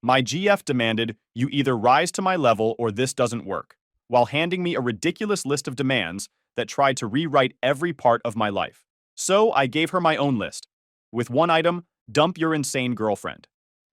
My GF demanded, "You either rise to my level or this doesn't work," while handing me a ridiculous list of demands that tried to rewrite every part of my life. So I gave her my own list. With one item, dump your insane girlfriend.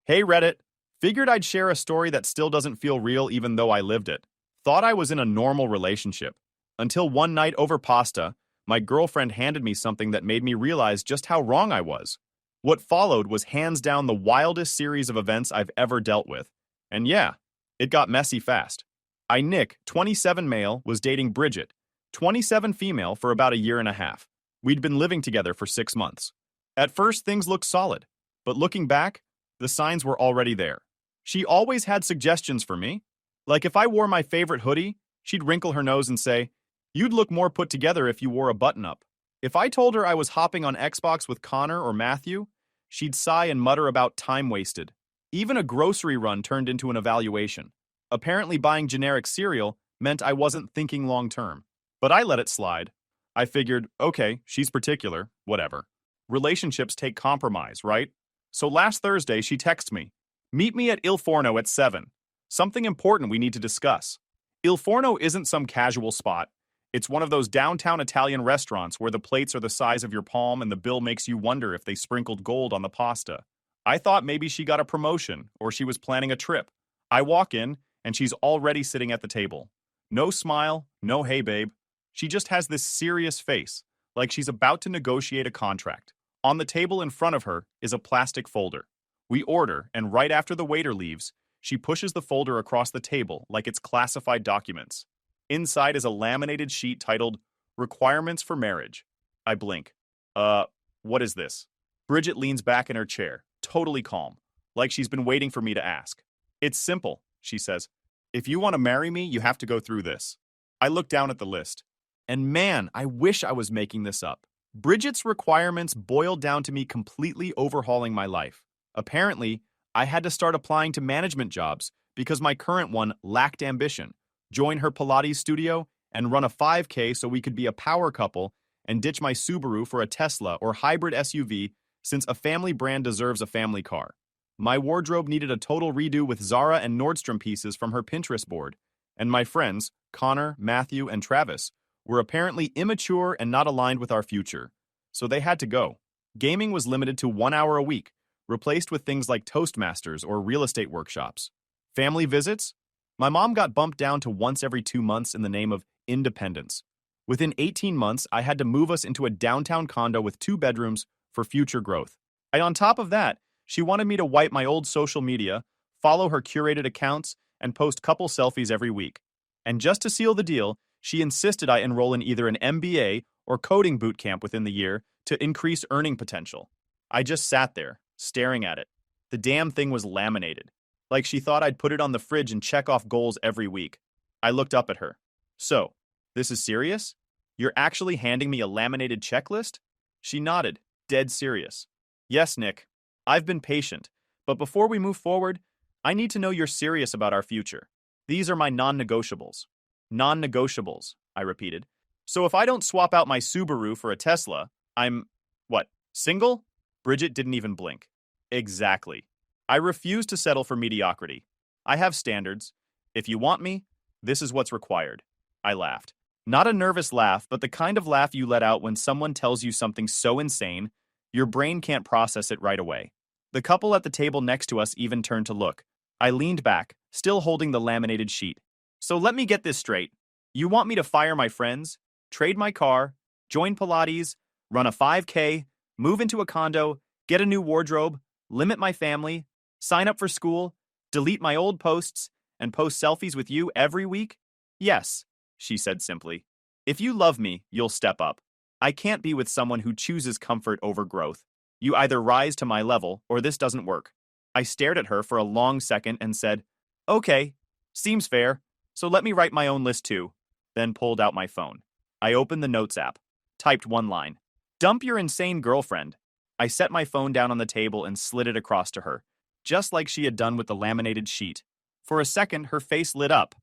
Hey Reddit, figured I'd share a story that still doesn't feel real even though I lived it. Thought I was in a normal relationship. Until one night over pasta, my girlfriend handed me something that made me realize just how wrong I was. What followed was hands down the wildest series of events I've ever dealt with. And yeah, it got messy fast. Nick, 27 male, was dating Bridget, 27 female, for about a year and a half. We'd been living together for 6 months. At first, things looked solid, but looking back, the signs were already there. She always had suggestions for me. Like if I wore my favorite hoodie, she'd wrinkle her nose and say, "You'd look more put together if you wore a button-up." If I told her I was hopping on Xbox with Connor or Matthew, she'd sigh and mutter about time wasted. Even a grocery run turned into an evaluation. Apparently buying generic cereal meant I wasn't thinking long-term. But I let it slide. I figured, okay, she's particular, whatever. Relationships take compromise, right? So last Thursday, she texts me, "Meet me at Il Forno at 7. Something important we need to discuss." Il Forno isn't some casual spot. It's one of those downtown Italian restaurants where the plates are the size of your palm and the bill makes you wonder if they sprinkled gold on the pasta. I thought maybe she got a promotion or she was planning a trip. I walk in and she's already sitting at the table. No smile, no "hey babe." She just has this serious face, like she's about to negotiate a contract. On the table in front of her is a plastic folder. We order, and right after the waiter leaves, she pushes the folder across the table like it's classified documents. Inside is a laminated sheet titled, "Requirements for Marriage." I blink. What is this? Bridget leans back in her chair, totally calm, like she's been waiting for me to ask. "It's simple," she says. "If you want to marry me, you have to go through this." I look down at the list. And man, I wish I was making this up. Bridget's requirements boiled down to me completely overhauling my life. Apparently, I had to start applying to management jobs because my current one lacked ambition, join her Pilates studio, and run a 5K so we could be a power couple and ditch my Subaru for a Tesla or hybrid SUV since a family brand deserves a family car. My wardrobe needed a total redo with Zara and Nordstrom pieces from her Pinterest board, and my friends, Connor, Matthew, and Travis, were apparently immature and not aligned with our future, so they had to go. Gaming was limited to 1 hour a week, replaced with things like Toastmasters or real estate workshops. Family visits? My mom got bumped down to once every 2 months in the name of independence. Within 18 months, I had to move us into a downtown condo with 2 bedrooms for future growth. And on top of that, she wanted me to wipe my old social media, follow her curated accounts, and post couple selfies every week. And just to seal the deal, she insisted I enroll in either an MBA or coding boot camp within the year to increase earning potential. I just sat there, staring at it. The damn thing was laminated, like she thought I'd put it on the fridge and check off goals every week. I looked up at her. "So, this is serious? You're actually handing me a laminated checklist?" She nodded, dead serious. "Yes, Nick. I've been patient, but before we move forward, I need to know you're serious about our future. These are my non-negotiables." "Non-negotiables," I repeated. "So if I don't swap out my Subaru for a Tesla, I'm, what, single?" Bridget didn't even blink. Exactly. I refuse to settle for mediocrity. I have standards. If you want me, this is what's required. I laughed. Not a nervous laugh, but the kind of laugh you let out when someone tells you something so insane, your brain can't process it right away. The couple at the table next to us even turned to look. I leaned back, still holding the laminated sheet. "So let me get this straight. You want me to fire my friends, trade my car, join Pilates, run a 5K, move into a condo, get a new wardrobe, limit my family, sign up for school, delete my old posts, and post selfies with you every week?" "Yes," she said simply. "If you love me, you'll step up. I can't be with someone who chooses comfort over growth. You either rise to my level or this doesn't work." I stared at her for a long second and said, "Okay, seems fair. So let me write my own list too," then pulled out my phone. I opened the Notes app, typed one line. "Dump your insane girlfriend." I set my phone down on the table and slid it across to her, just like she had done with the laminated sheet. For a second, her face lit up.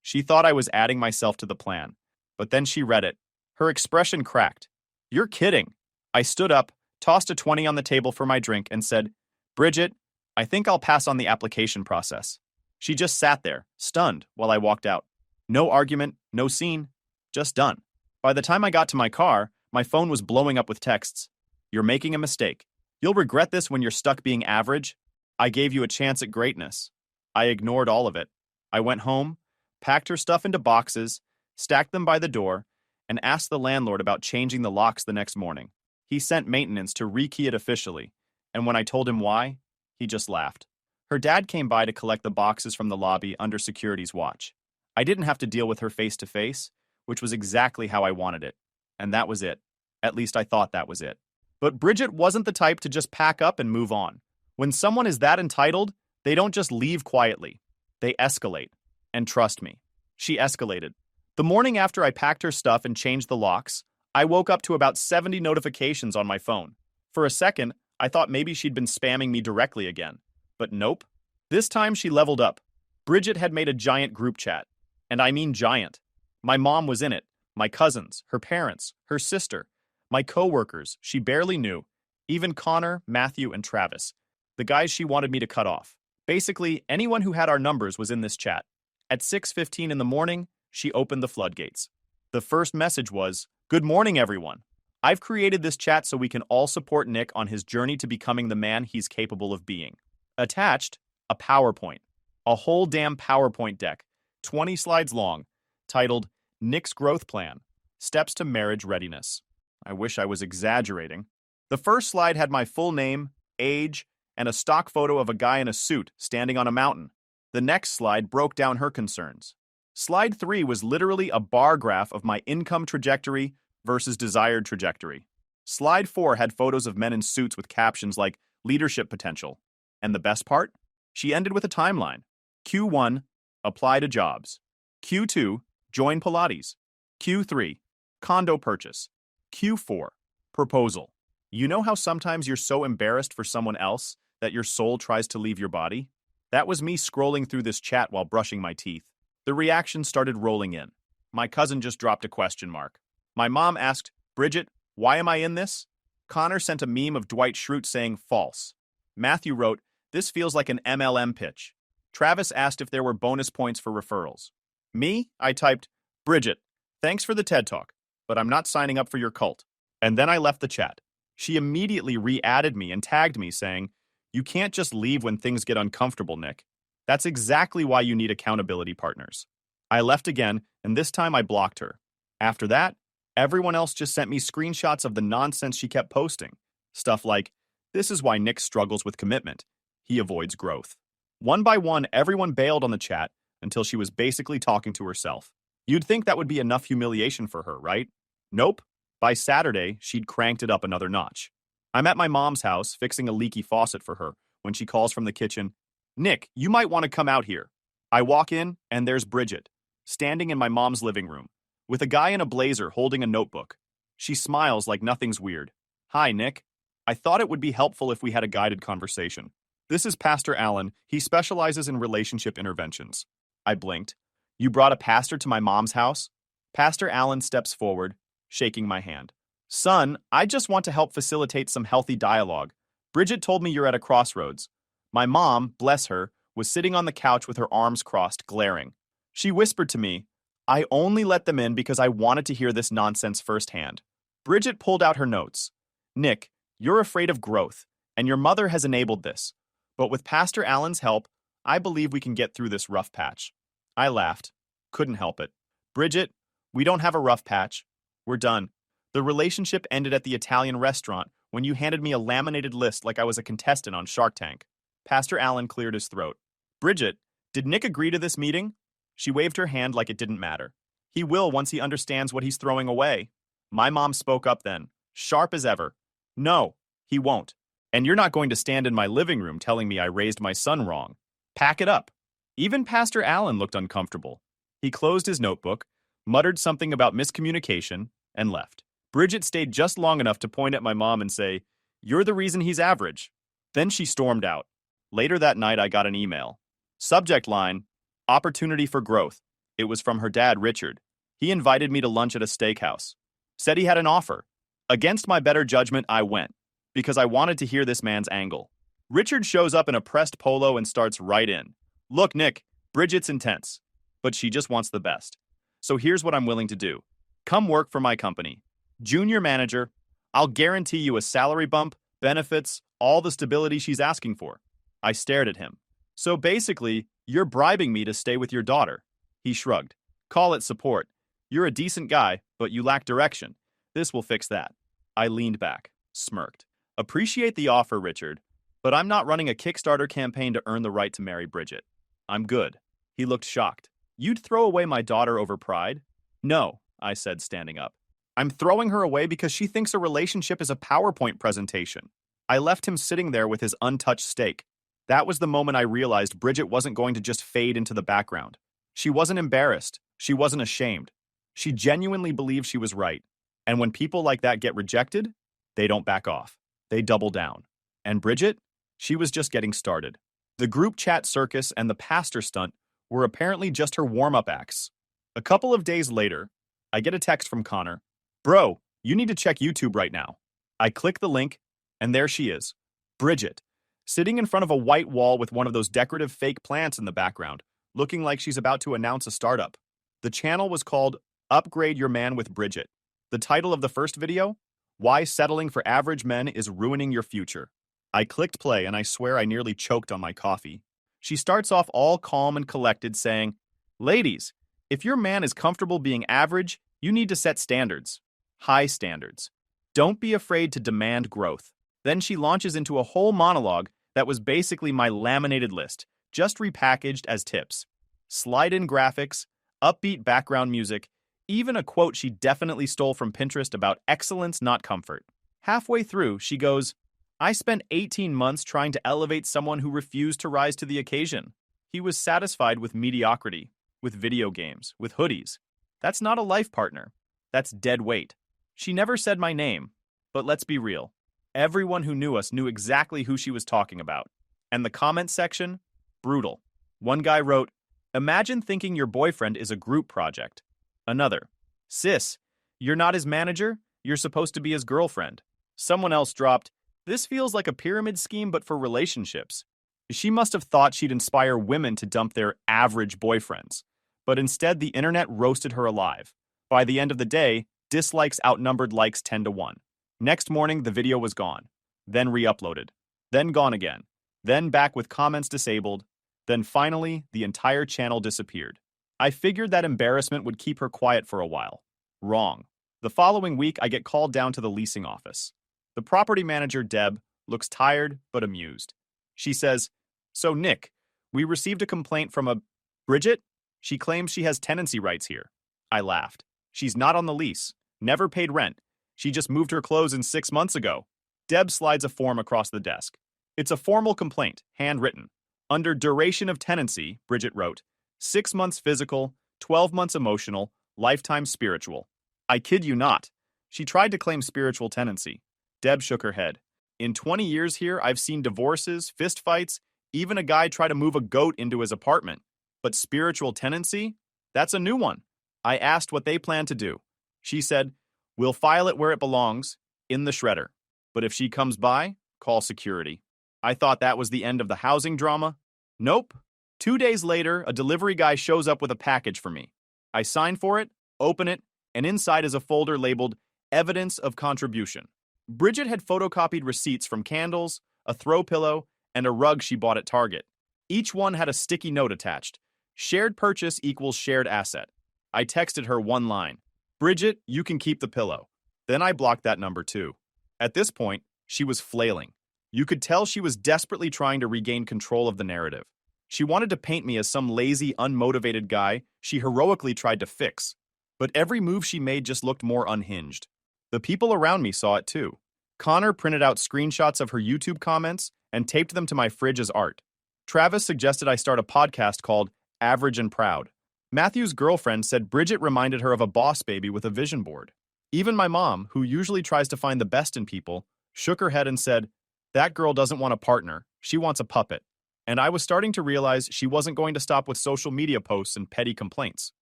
She thought I was adding myself to the plan, but then she read it. Her expression cracked. "You're kidding." I stood up, tossed a 20 on the table for my drink, and said, "Bridget, I think I'll pass on the application process. She just sat there, stunned, while I walked out. No argument, no scene, just done. By the time I got to my car, my phone was blowing up with texts. You're making a mistake. You'll regret this when you're stuck being average. I gave you a chance at greatness. I ignored all of it. I went home, packed her stuff into boxes, stacked them by the door, and asked the landlord about changing the locks the next morning. He sent maintenance to rekey it officially, and when I told him why, he just laughed. Her dad came by to collect the boxes from the lobby under security's watch. I didn't have to deal with her face to face, which was exactly how I wanted it. And that was it. At least I thought that was it. But Bridget wasn't the type to just pack up and move on. When someone is that entitled, they don't just leave quietly. They escalate. And trust me, she escalated. The morning after I packed her stuff and changed the locks, I woke up to about 70 notifications on my phone. For a second, I thought maybe she'd been spamming me directly again. But nope. This time she leveled up. Bridget had made a giant group chat. And I mean giant. My mom was in it, my cousins, her parents, her sister, my coworkers she barely knew, even Connor, Matthew, and Travis, the guys she wanted me to cut off. Basically, anyone who had our numbers was in this chat. At 6:15 in the morning, she opened the floodgates. The first message was, "Good morning, everyone. I've created this chat so we can all support Nick on his journey to becoming the man he's capable of being." Attached, a PowerPoint. A whole damn PowerPoint deck, 20 slides long, titled Nick's Growth Plan, Steps to Marriage Readiness. I wish I was exaggerating. The first slide had my full name, age, and a stock photo of a guy in a suit standing on a mountain. The next slide broke down her concerns. Slide 3 was literally a bar graph of my income trajectory versus desired trajectory. Slide 4 had photos of men in suits with captions like leadership potential. And the best part? She ended with a timeline. Q1, apply to jobs. Q2, join Pilates. Q3, condo purchase. Q4, proposal. You know how sometimes you're so embarrassed for someone else that your soul tries to leave your body? That was me scrolling through this chat while brushing my teeth. The reactions started rolling in. My cousin just dropped a question mark. My mom asked, "Bridget, why am I in this?" Connor sent a meme of Dwight Schrute saying false. Matthew wrote, "This feels like an MLM pitch." Travis asked if there were bonus points for referrals. Me, I typed, "Bridget, thanks for the TED Talk, but I'm not signing up for your cult." And then I left the chat. She immediately re-added me and tagged me saying, "You can't just leave when things get uncomfortable, Nick. That's exactly why you need accountability partners." I left again, and this time I blocked her. After that, everyone else just sent me screenshots of the nonsense she kept posting. Stuff like, "This is why Nick struggles with commitment. He avoids growth." One by one, everyone bailed on the chat until she was basically talking to herself. You'd think that would be enough humiliation for her, right? Nope. By Saturday, she'd cranked it up another notch. I'm at my mom's house fixing a leaky faucet for her when she calls from the kitchen, "Nick, you might want to come out here." I walk in, and there's Bridget, standing in my mom's living room, with a guy in a blazer holding a notebook. She smiles like nothing's weird. "Hi, Nick. I thought it would be helpful if we had a guided conversation. This is Pastor Allen. He specializes in relationship interventions." I blinked. "You brought a pastor to my mom's house?" Pastor Allen steps forward, shaking my hand. "Son, I just want to help facilitate some healthy dialogue. Bridget told me you're at a crossroads." My mom, bless her, was sitting on the couch with her arms crossed, glaring. She whispered to me, "I only let them in because I wanted to hear this nonsense firsthand." Bridget pulled out her notes. "Nick, you're afraid of growth, and your mother has enabled this. But with Pastor Allen's help, I believe we can get through this rough patch." I laughed. Couldn't help it. "Bridget, we don't have a rough patch. We're done. The relationship ended at the Italian restaurant when you handed me a laminated list like I was a contestant on Shark Tank." Pastor Allen cleared his throat. "Bridget, did Nick agree to this meeting?" She waved her hand like it didn't matter. "He will once he understands what he's throwing away." My mom spoke up then, sharp as ever. "No, he won't. And you're not going to stand in my living room telling me I raised my son wrong. Pack it up." Even Pastor Allen looked uncomfortable. He closed his notebook, muttered something about miscommunication, and left. Bridget stayed just long enough to point at my mom and say, "You're the reason he's average." Then she stormed out. Later that night, I got an email. Subject line, "Opportunity for growth." It was from her dad, Richard. He invited me to lunch at a steakhouse. Said he had an offer. Against my better judgment, I went, because I wanted to hear this man's angle. Richard shows up in a pressed polo and starts right in. Look, Nick, Bridget's intense, but she just wants the best. So here's what I'm willing to do. Come work for my company. Junior manager, I'll guarantee you a salary bump, benefits, all the stability she's asking for. I stared at him. So basically, you're bribing me to stay with your daughter. He shrugged. Call it support. You're a decent guy, but you lack direction. This will fix that. I leaned back, smirked. Appreciate the offer, Richard, but I'm not running a Kickstarter campaign to earn the right to marry Bridget. I'm good. He looked shocked. You'd throw away my daughter over pride? No, I said, standing up. I'm throwing her away because she thinks a relationship is a PowerPoint presentation. I left him sitting there with his untouched steak. That was the moment I realized Bridget wasn't going to just fade into the background. She wasn't embarrassed. She wasn't ashamed. She genuinely believed she was right. And when people like that get rejected, they don't back off. They double down. And Bridget? She was just getting started. The group chat circus and the pastor stunt were apparently just her warm-up acts. A couple of days later, I get a text from Connor. Bro, you need to check YouTube right now. I click the link, and there she is. Bridget, sitting in front of a white wall with one of those decorative fake plants in the background, looking like she's about to announce a startup. The channel was called Upgrade Your Man with Bridget. The title of the first video? Why Settling for Average Men is Ruining Your Future. I clicked play and I swear I nearly choked on my coffee. She starts off all calm and collected saying, Ladies, if your man is comfortable being average, you need to set standards. High standards. Don't be afraid to demand growth. Then she launches into a whole monologue that was basically my laminated list, just repackaged as tips. Slide in graphics, upbeat background music, even a quote she definitely stole from Pinterest about excellence, not comfort. Halfway through, she goes, I spent 18 months trying to elevate someone who refused to rise to the occasion. He was satisfied with mediocrity, with video games, with hoodies. That's not a life partner. That's dead weight. She never said my name, but let's be real. Everyone who knew us knew exactly who she was talking about. And the comment section? Brutal. One guy wrote, Imagine thinking your boyfriend is a group project. Another, Sis, you're not his manager, you're supposed to be his girlfriend. Someone else dropped, This feels like a pyramid scheme but for relationships. She must have thought she'd inspire women to dump their average boyfriends. But instead, the internet roasted her alive. By the end of the day, dislikes outnumbered likes 10-1. Next morning, the video was gone. Then re-uploaded. Then gone again. Then back with comments disabled. Then finally, the entire channel disappeared. I figured that embarrassment would keep her quiet for a while. Wrong. The following week, I get called down to the leasing office. The property manager, Deb, looks tired but amused. She says, So Nick, we received a complaint from a Bridget? She claims she has tenancy rights here. I laughed. She's not on the lease. Never paid rent. She just moved her clothes in 6 months ago. Deb slides a form across the desk. It's a formal complaint, handwritten. Under duration of tenancy, Bridget wrote, 6 months physical, 12 months emotional, lifetime spiritual. I kid you not. She tried to claim spiritual tenancy. Deb shook her head. In 20 years here, I've seen divorces, fistfights, even a guy try to move a goat into his apartment. But spiritual tenancy? That's a new one. I asked what they plan to do. She said, We'll file it where it belongs, in the shredder. But if she comes by, call security. I thought that was the end of the housing drama. Nope. 2 days later, a delivery guy shows up with a package for me. I sign for it, open it, and inside is a folder labeled Evidence of Contribution. Bridget had photocopied receipts from candles, a throw pillow, and a rug she bought at Target. Each one had a sticky note attached. Shared purchase equals shared asset. I texted her one line. Bridget, you can keep the pillow. Then I blocked that number too. At this point, she was flailing. You could tell she was desperately trying to regain control of the narrative. She wanted to paint me as some lazy, unmotivated guy she heroically tried to fix. But every move she made just looked more unhinged. The people around me saw it too. Connor printed out screenshots of her YouTube comments and taped them to my fridge as art. Travis suggested I start a podcast called Average and Proud. Matthew's girlfriend said Bridget reminded her of a boss baby with a vision board. Even my mom, who usually tries to find the best in people, shook her head and said, That girl doesn't want a partner, she wants a puppet. And I was starting to realize she wasn't going to stop with social media posts and petty complaints.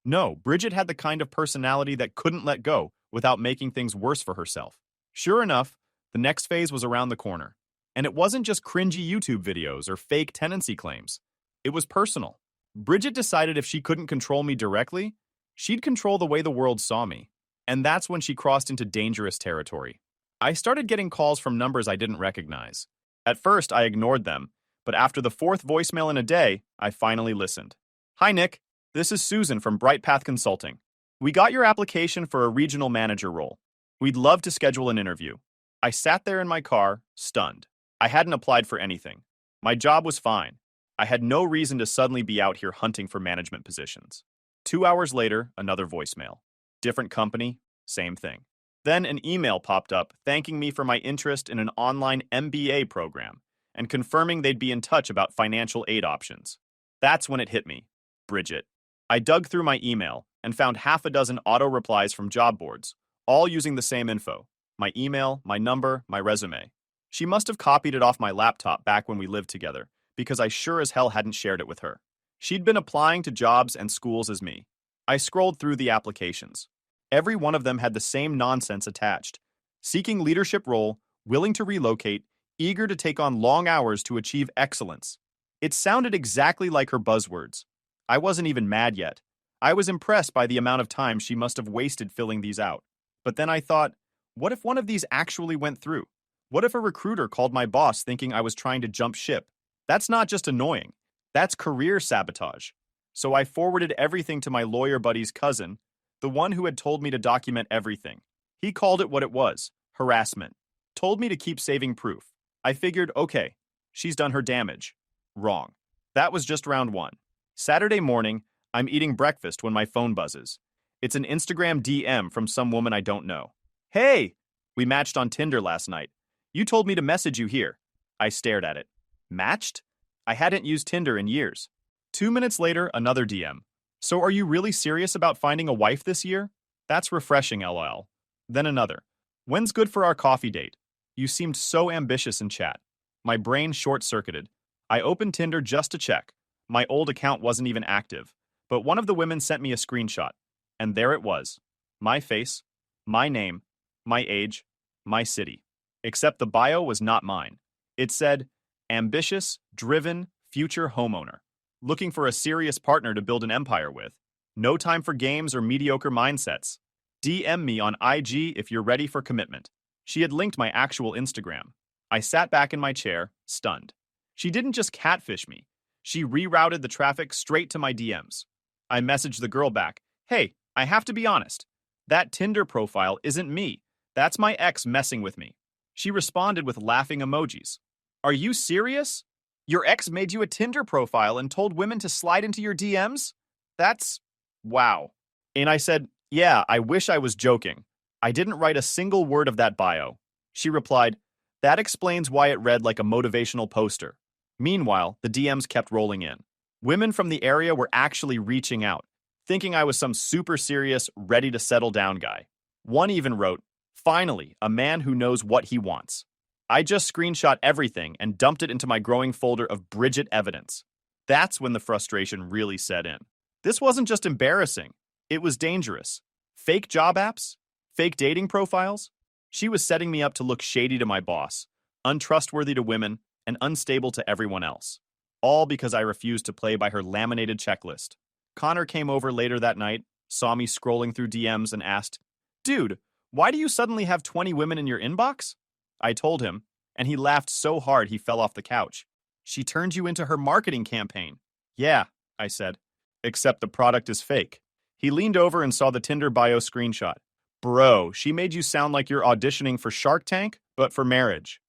No, Bridget had the kind of personality that couldn't let go without making things worse for herself. Sure enough, the next phase was around the corner. And it wasn't just cringy YouTube videos or fake tenancy claims. It was personal. Bridget decided if she couldn't control me directly, she'd control the way the world saw me. And that's when she crossed into dangerous territory. I started getting calls from numbers I didn't recognize. At first, I ignored them, but after the fourth voicemail in a day, I finally listened. Hi, Nick. This is Susan from Bright Path Consulting. We got your application for a regional manager role. We'd love to schedule an interview. I sat there in my car, stunned. I hadn't applied for anything. My job was fine. I had no reason to suddenly be out here hunting for management positions. 2 hours later, another voicemail. Different company, same thing. Then an email popped up thanking me for my interest in an online MBA program and confirming they'd be in touch about financial aid options. That's when it hit me. Bridget. I dug through my email and found half a dozen auto-replies from job boards, all using the same info. My email, my number, my resume. She must have copied it off my laptop back when we lived together, because I sure as hell hadn't shared it with her. She'd been applying to jobs and schools as me. I scrolled through the applications. Every one of them had the same nonsense attached. Seeking leadership role, willing to relocate, eager to take on long hours to achieve excellence. It sounded exactly like her buzzwords. I wasn't even mad yet. I was impressed by the amount of time she must have wasted filling these out. But then I thought, what if one of these actually went through? What if a recruiter called my boss thinking I was trying to jump ship? That's not just annoying. That's career sabotage. So I forwarded everything to my lawyer buddy's cousin, the one who had told me to document everything. He called it what it was, harassment. Told me to keep saving proof. I figured, okay, she's done her damage. Wrong. That was just round one. Saturday morning, I'm eating breakfast when my phone buzzes. It's an Instagram DM from some woman I don't know. Hey! We matched on Tinder last night. You told me to message you here. I stared at it. Matched? I hadn't used Tinder in years. 2 minutes later, another DM. So are you really serious about finding a wife this year? That's refreshing, lol. Then another. When's good for our coffee date? You seemed so ambitious in chat. My brain short-circuited. I opened Tinder just to check. My old account wasn't even active, but one of the women sent me a screenshot. And there it was. My face, my name, my age, my city. Except the bio was not mine. It said, ambitious, driven, future homeowner. Looking for a serious partner to build an empire with. No time for games or mediocre mindsets. DM me on IG if you're ready for commitment. She had linked my actual Instagram. I sat back in my chair, stunned. She didn't just catfish me. She rerouted the traffic straight to my DMs. I messaged the girl back, hey, I have to be honest. That Tinder profile isn't me. That's my ex messing with me. She responded with laughing emojis. Are you serious? Your ex made you a Tinder profile and told women to slide into your DMs? That's... wow. And I said, yeah, I wish I was joking. I didn't write a single word of that bio. She replied, that explains why it read like a motivational poster. Meanwhile, the DMs kept rolling in. Women from the area were actually reaching out, thinking I was some super serious, ready to settle down guy. One even wrote, finally, a man who knows what he wants. I just screenshot everything and dumped it into my growing folder of Bridget evidence. That's when the frustration really set in. This wasn't just embarrassing. It was dangerous. Fake job apps? Fake dating profiles? She was setting me up to look shady to my boss, untrustworthy to women, and unstable to everyone else. All because I refused to play by her laminated checklist. Connor came over later that night, saw me scrolling through DMs, and asked, dude, why do you suddenly have 20 women in your inbox? I told him, and he laughed so hard he fell off the couch. She turned you into her marketing campaign. Yeah, I said, except the product is fake. He leaned over and saw the Tinder bio screenshot. Bro, she made you sound like you're auditioning for Shark Tank, but for marriage.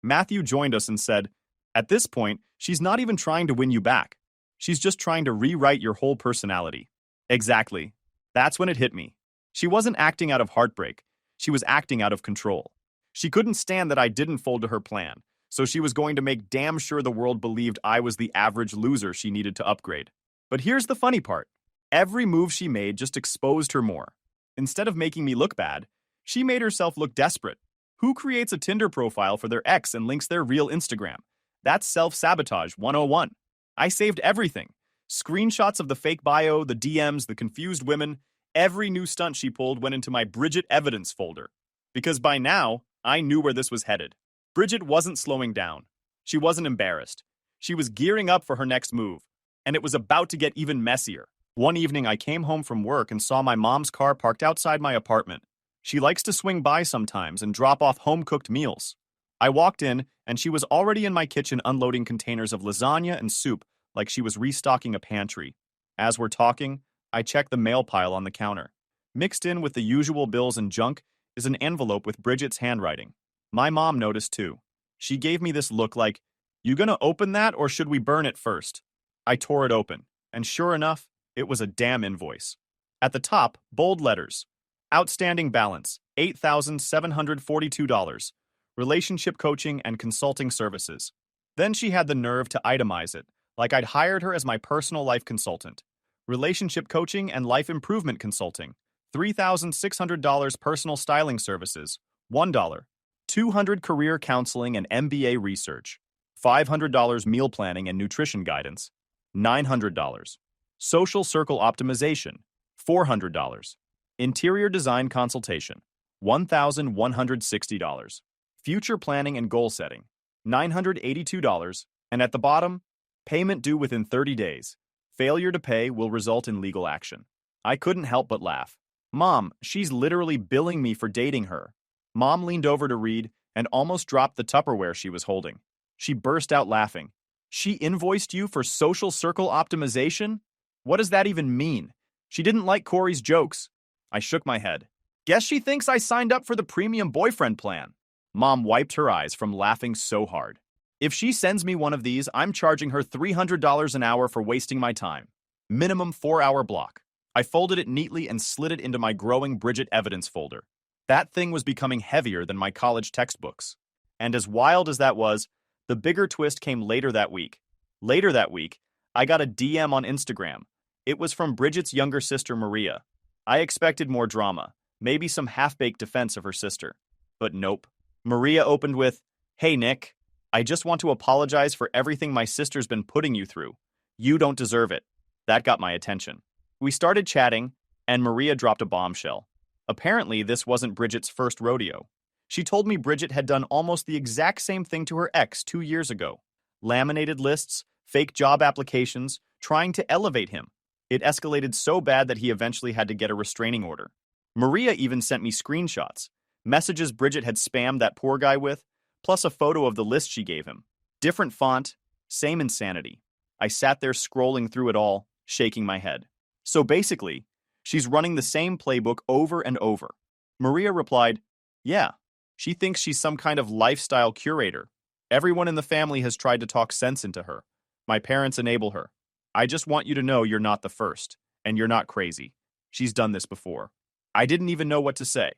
Matthew joined us and said, at this point, she's not even trying to win you back. She's just trying to rewrite your whole personality. Exactly. That's when it hit me. She wasn't acting out of heartbreak. She was acting out of control. She couldn't stand that I didn't fold to her plan, so she was going to make damn sure the world believed I was the average loser she needed to upgrade. But here's the funny part. Every move she made just exposed her more. Instead of making me look bad, she made herself look desperate. Who creates a Tinder profile for their ex and links their real Instagram? That's self-sabotage 101. I saved everything. Screenshots of the fake bio, the DMs, the confused women. Every new stunt she pulled went into my Bridget evidence folder. Because by now, I knew where this was headed. Bridget wasn't slowing down. She wasn't embarrassed. She was gearing up for her next move, and it was about to get even messier. One evening, I came home from work and saw my mom's car parked outside my apartment. She likes to swing by sometimes and drop off home-cooked meals. I walked in, and she was already in my kitchen unloading containers of lasagna and soup like she was restocking a pantry. As we're talking, I check the mail pile on the counter. Mixed in with the usual bills and junk is an envelope with Bridget's handwriting. My mom noticed too. She gave me this look like, "You gonna open that or should we burn it first?" I tore it open, and sure enough, it was a damn invoice. At the top, bold letters. Outstanding balance, $8,742. Relationship coaching and consulting services. Then she had the nerve to itemize it, like I'd hired her as my personal life consultant. Relationship coaching and life improvement consulting. $3,600 personal styling services. $1. 200 career counseling and MBA research. $500 meal planning and nutrition guidance. $900. Social circle optimization. $400. Interior design consultation. $1,160. Future planning and goal setting. $982. And at the bottom, payment due within 30 days. Failure to pay will result in legal action. I couldn't help but laugh. Mom, she's literally billing me for dating her. Mom leaned over to read and almost dropped the Tupperware she was holding. She burst out laughing. She invoiced you for social circle optimization? What does that even mean? She didn't like Corey's jokes. I shook my head. Guess she thinks I signed up for the premium boyfriend plan. Mom wiped her eyes from laughing so hard. If she sends me one of these, I'm charging her $300 an hour for wasting my time. Minimum 4-hour block. I folded it neatly and slid it into my growing Bridget evidence folder. That thing was becoming heavier than my college textbooks. And as wild as that was, the bigger twist came later that week. Later that week, I got a DM on Instagram. It was from Bridget's younger sister, Maria. I expected more drama, maybe some half-baked defense of her sister. But nope. Maria opened with, "Hey, Nick. I just want to apologize for everything my sister's been putting you through. You don't deserve it." That got my attention. We started chatting, and Maria dropped a bombshell. Apparently, this wasn't Bridget's first rodeo. She told me Bridget had done almost the exact same thing to her ex 2 years ago. Laminated lists, fake job applications, trying to elevate him. It escalated so bad that he eventually had to get a restraining order. Maria even sent me screenshots, messages Bridget had spammed that poor guy with, plus a photo of the list she gave him. Different font, same insanity. I sat there scrolling through it all, shaking my head. So basically, she's running the same playbook over and over. Maria replied, "Yeah, she thinks she's some kind of lifestyle curator. Everyone in the family has tried to talk sense into her. My parents enable her. I just want you to know you're not the first, and you're not crazy. She's done this before." I didn't even know what to say.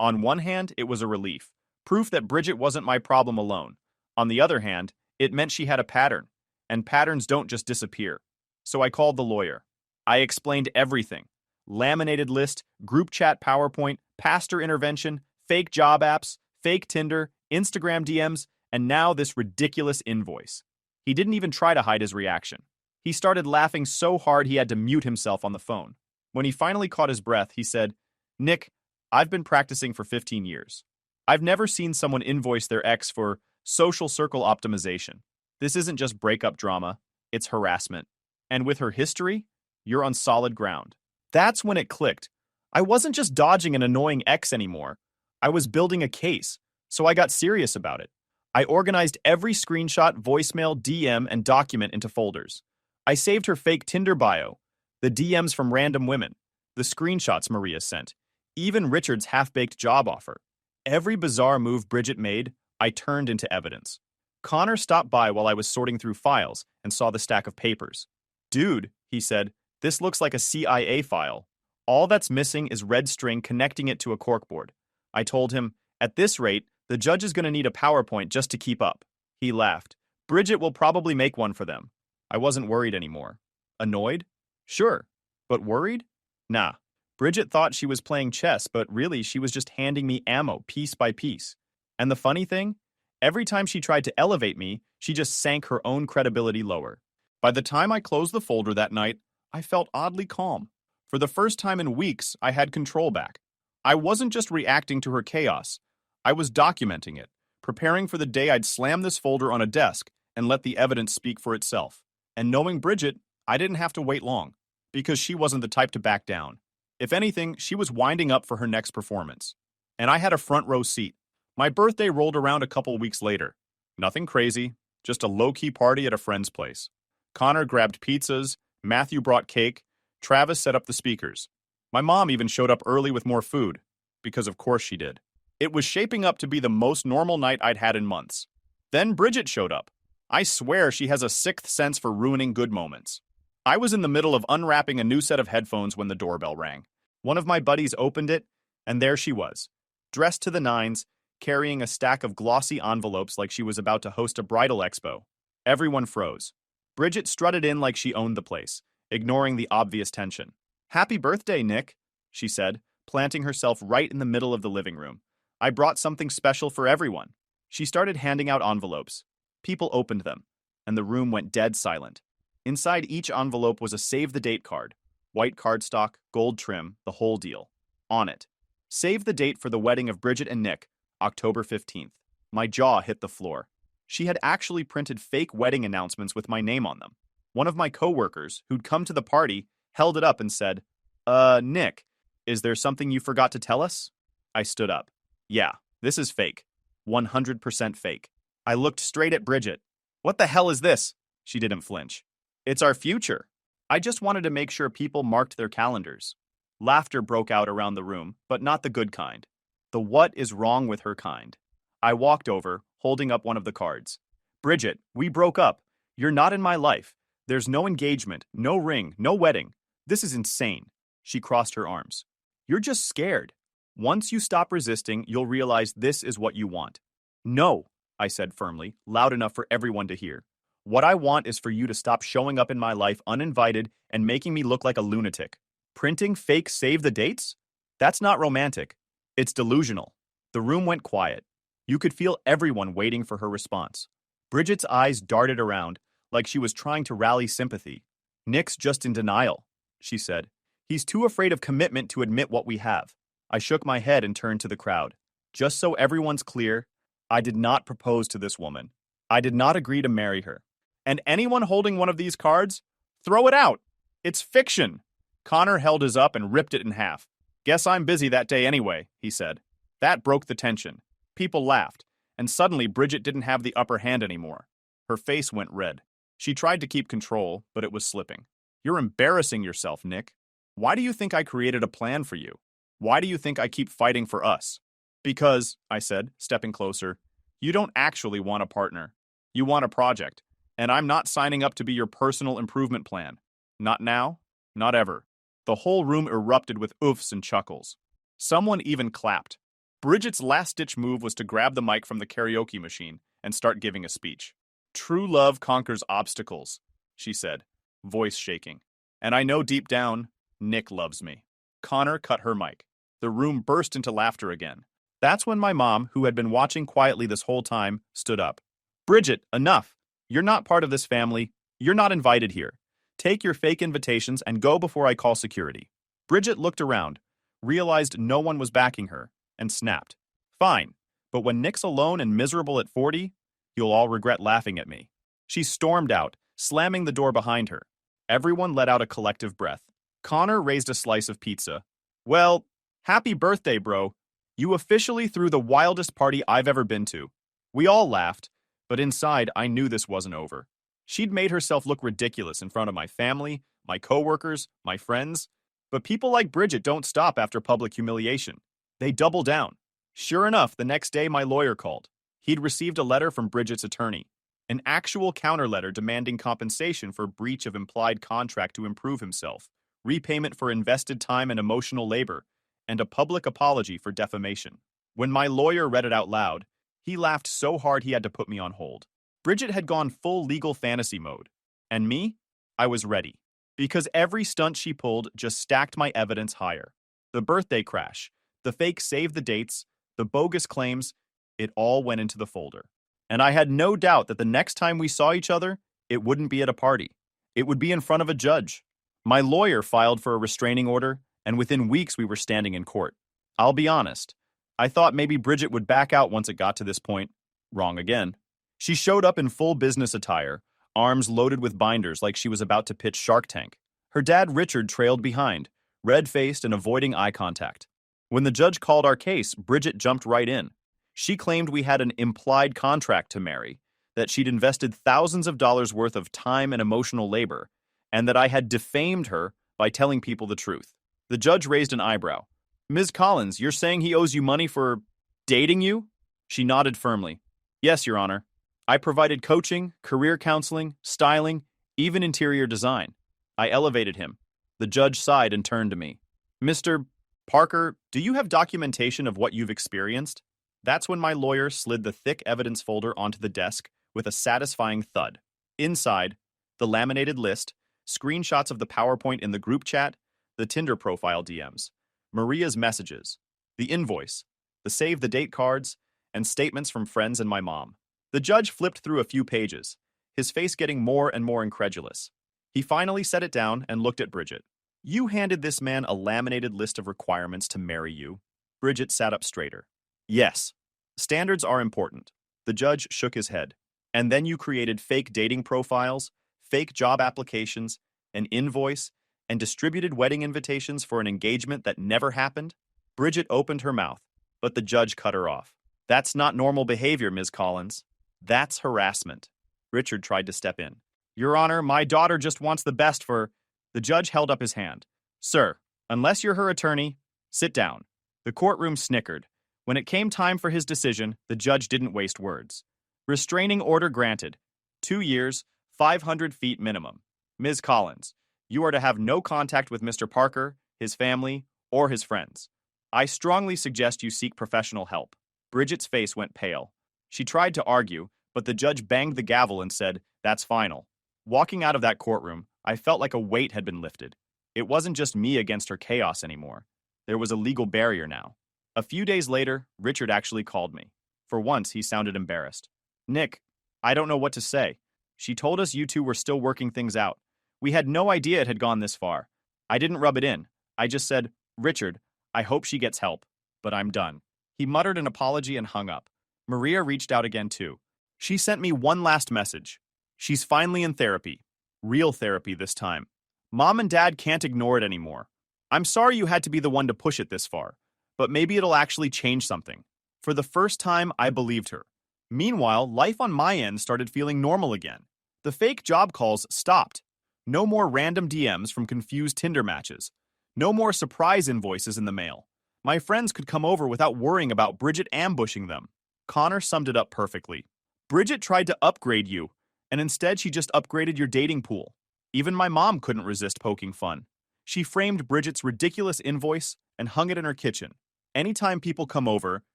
On one hand, it was a relief, proof that Bridget wasn't my problem alone. On the other hand, it meant she had a pattern, and patterns don't just disappear. So I called the lawyer. I explained everything. Laminated list, group chat PowerPoint, pastor intervention, fake job apps, fake Tinder, Instagram DMs, and now this ridiculous invoice. He didn't even try to hide his reaction. He started laughing so hard he had to mute himself on the phone. When he finally caught his breath, he said, "Nick, I've been practicing for 15 years. I've never seen someone invoice their ex for social circle optimization. This isn't just breakup drama, it's harassment. And with her history, you're on solid ground." That's when it clicked. I wasn't just dodging an annoying ex anymore. I was building a case, so I got serious about it. I organized every screenshot, voicemail, DM, and document into folders. I saved her fake Tinder bio, the DMs from random women, the screenshots Maria sent, even Richard's half-baked job offer. Every bizarre move Bridget made, I turned into evidence. Connor stopped by while I was sorting through files and saw the stack of papers. "Dude," he said, "this looks like a CIA file. All that's missing is red string connecting it to a corkboard." I told him, "At this rate, the judge is going to need a PowerPoint just to keep up." He laughed. "Bridget will probably make one for them." I wasn't worried anymore. Annoyed? Sure. But worried? Nah. Bridget thought she was playing chess, but really she was just handing me ammo piece by piece. And the funny thing? Every time she tried to elevate me, she just sank her own credibility lower. By the time I closed the folder that night, I felt oddly calm. For the first time in weeks, I had control back. I wasn't just reacting to her chaos. I was documenting it, preparing for the day I'd slam this folder on a desk and let the evidence speak for itself. And knowing Bridget, I didn't have to wait long, because she wasn't the type to back down. If anything, she was winding up for her next performance. And I had a front row seat. My birthday rolled around a couple weeks later. Nothing crazy, just a low-key party at a friend's place. Connor grabbed pizzas, Matthew brought cake, Travis set up the speakers. My mom even showed up early with more food, because of course she did. It was shaping up to be the most normal night I'd had in months. Then Bridget showed up. I swear she has a sixth sense for ruining good moments. I was in the middle of unwrapping a new set of headphones when the doorbell rang. One of my buddies opened it, and there she was, dressed to the nines, carrying a stack of glossy envelopes like she was about to host a bridal expo. Everyone froze. Bridget strutted in like she owned the place, ignoring the obvious tension. "Happy birthday, Nick," she said, planting herself right in the middle of the living room. "I brought something special for everyone." She started handing out envelopes. People opened them, and the room went dead silent. Inside each envelope was a save-the-date card. White cardstock, gold trim, the whole deal. On it, "Save the date for the wedding of Bridget and Nick, October 15th. My jaw hit the floor. She had actually printed fake wedding announcements with my name on them. One of my coworkers, who'd come to the party, held it up and said, Nick, is there something you forgot to tell us?" I stood up. "Yeah, this is fake. 100% fake." I looked straight at Bridget. "What the hell is this?" She didn't flinch. "It's our future." I just wanted to make sure people marked their calendars. Laughter broke out around the room, but not the good kind. The what is wrong with her kind. I walked over, holding up one of the cards. "Bridget, we broke up. You're not in my life. There's no engagement, no ring, no wedding. This is insane." She crossed her arms. "You're just scared. Once you stop resisting, you'll realize this is what you want." "No," I said firmly, loud enough for everyone to hear. "What I want is for you to stop showing up in my life uninvited and making me look like a lunatic. Printing fake save the dates? That's not romantic. It's delusional." The room went quiet. You could feel everyone waiting for her response. Bridget's eyes darted around, like she was trying to rally sympathy. "Nick's just in denial," she said. "He's too afraid of commitment to admit what we have." I shook my head and turned to the crowd. "Just so everyone's clear, I did not propose to this woman. I did not agree to marry her. And anyone holding one of these cards, throw it out. It's fiction." Connor held his up and ripped it in half. "Guess I'm busy that day anyway," he said. That broke the tension. People laughed, and suddenly Bridget didn't have the upper hand anymore. Her face went red. She tried to keep control, but it was slipping. "You're embarrassing yourself, Nick. Why do you think I created a plan for you? Why do you think I keep fighting for us?" "Because," I said, stepping closer, "you don't actually want a partner. You want a project, and I'm not signing up to be your personal improvement plan. Not now, not ever." The whole room erupted with oofs and chuckles. Someone even clapped. Bridget's last-ditch move was to grab the mic from the karaoke machine and start giving a speech. "True love conquers obstacles," she said, voice shaking. "And I know deep down, Nick loves me." Connor cut her mic. The room burst into laughter again. That's when my mom, who had been watching quietly this whole time, stood up. "Bridget, enough. You're not part of this family. You're not invited here. Take your fake invitations and go before I call security." Bridget looked around, realized no one was backing her, and snapped. "Fine, but when Nick's alone and miserable at 40, you'll all regret laughing at me." She stormed out, slamming the door behind her. Everyone let out a collective breath. Connor raised a slice of pizza. "Well, happy birthday, bro. You officially threw the wildest party I've ever been to." We all laughed, but inside I knew this wasn't over. She'd made herself look ridiculous in front of my family, my coworkers, my friends. But people like Bridget don't stop after public humiliation. They double down. Sure enough, the next day my lawyer called. He'd received a letter from Bridget's attorney, an actual counter letter demanding compensation for breach of implied contract to improve himself, repayment for invested time and emotional labor, and a public apology for defamation. When my lawyer read it out loud, he laughed so hard he had to put me on hold. Bridget had gone full legal fantasy mode. And me? I was ready. Because every stunt she pulled just stacked my evidence higher. The birthday crash, the fake save the dates, the bogus claims, it all went into the folder. And I had no doubt that the next time we saw each other, it wouldn't be at a party. It would be in front of a judge. My lawyer filed for a restraining order, and within weeks we were standing in court. I'll be honest. I thought maybe Bridget would back out once it got to this point, Wrong again. She showed up in full business attire, arms loaded with binders like she was about to pitch Shark Tank. Her dad, Richard, trailed behind, red-faced and avoiding eye contact. When the judge called our case, Bridget jumped right in. She claimed we had an implied contract to marry, that she'd invested thousands of dollars worth of time and emotional labor, and that I had defamed her by telling people the truth. The judge raised an eyebrow. Ms. Collins, you're saying he owes you money for dating you? She nodded firmly. Yes, Your Honor. I provided coaching, career counseling, styling, even interior design. I elevated him. The judge sighed and turned to me. Mr. Parker, do you have documentation of what you've experienced? That's when my lawyer slid the thick evidence folder onto the desk with a satisfying thud. Inside, the laminated list, screenshots of the PowerPoint in the group chat, the Tinder profile DMs, Maria's messages, the invoice, the save the date cards, and statements from friends and my mom. The judge flipped through a few pages, his face getting more and more incredulous. He finally set it down and looked at Bridget. You handed this man a laminated list of requirements to marry you. Bridget sat up straighter. Yes, standards are important. The judge shook his head. And then you created fake dating profiles, fake job applications, an invoice, and distributed wedding invitations for an engagement that never happened? Bridget opened her mouth, but the judge cut her off. That's not normal behavior, Ms. Collins. That's harassment. Richard tried to step in. Your Honor, my daughter just wants the best for... The judge held up his hand. Sir, unless you're her attorney, sit down. The courtroom snickered. When it came time for his decision, the judge didn't waste words. Restraining order granted. 2 years, 500 feet minimum. Ms. Collins, you are to have no contact with Mr. Parker, his family, or his friends. I strongly suggest you seek professional help. Bridget's face went pale. She tried to argue, but the judge banged the gavel and said, That's final. Walking out of that courtroom, I felt like a weight had been lifted. It wasn't just me against her chaos anymore. There was a legal barrier now. A few days later, Richard actually called me. For once, he sounded embarrassed. Nick, I don't know what to say. She told us you two were still working things out. We had no idea it had gone this far. I didn't rub it in. I just said, Richard, I hope she gets help, but I'm done. He muttered an apology and hung up. Maria reached out again too. She sent me one last message. She's finally in therapy. Real therapy this time. Mom and Dad can't ignore it anymore. I'm sorry you had to be the one to push it this far, but maybe it'll actually change something. For the first time, I believed her. Meanwhile, life on my end started feeling normal again. The fake job calls stopped. No more random DMs from confused Tinder matches. No more surprise invoices in the mail. My friends could come over without worrying about Bridget ambushing them. Connor summed it up perfectly. Bridget tried to upgrade you, and instead she just upgraded your dating pool. Even my mom couldn't resist poking fun. She framed Bridget's ridiculous invoice and hung it in her kitchen. Anytime people come over,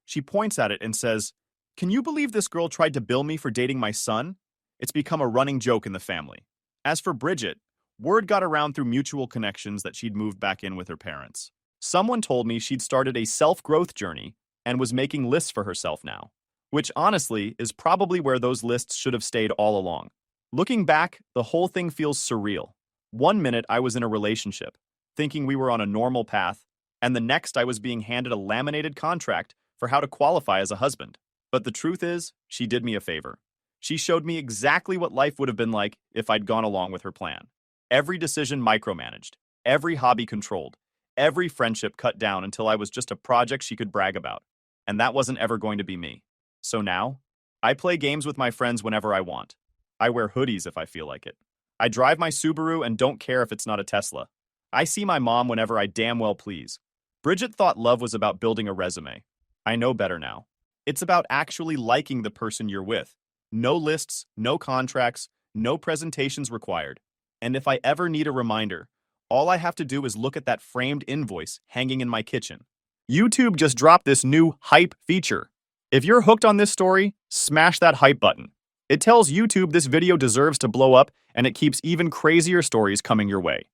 she points at it and says, Can you believe this girl tried to bill me for dating my son? It's become a running joke in the family. As for Bridget, word got around through mutual connections that she'd moved back in with her parents. Someone told me she'd started a self-growth journey and was making lists for herself now, which honestly is probably where those lists should have stayed all along. Looking back, the whole thing feels surreal. One minute I was in a relationship, thinking we were on a normal path, and the next I was being handed a laminated contract for how to qualify as a husband. But the truth is, she did me a favor. She showed me exactly what life would have been like if I'd gone along with her plan. Every decision micromanaged, every hobby controlled, every friendship cut down until I was just a project she could brag about. And that wasn't ever going to be me. So now, I play games with my friends whenever I want. I wear hoodies if I feel like it. I drive my Subaru and don't care if it's not a Tesla. I see my mom whenever I damn well please. Bridget thought love was about building a resume. I know better now. It's about actually liking the person you're with. No lists, no contracts, no presentations required. And if I ever need a reminder, all I have to do is look at that framed invoice hanging in my kitchen. YouTube just dropped this new hype feature. If you're hooked on this story, smash that hype button. It tells YouTube this video deserves to blow up, and it keeps even crazier stories coming your way.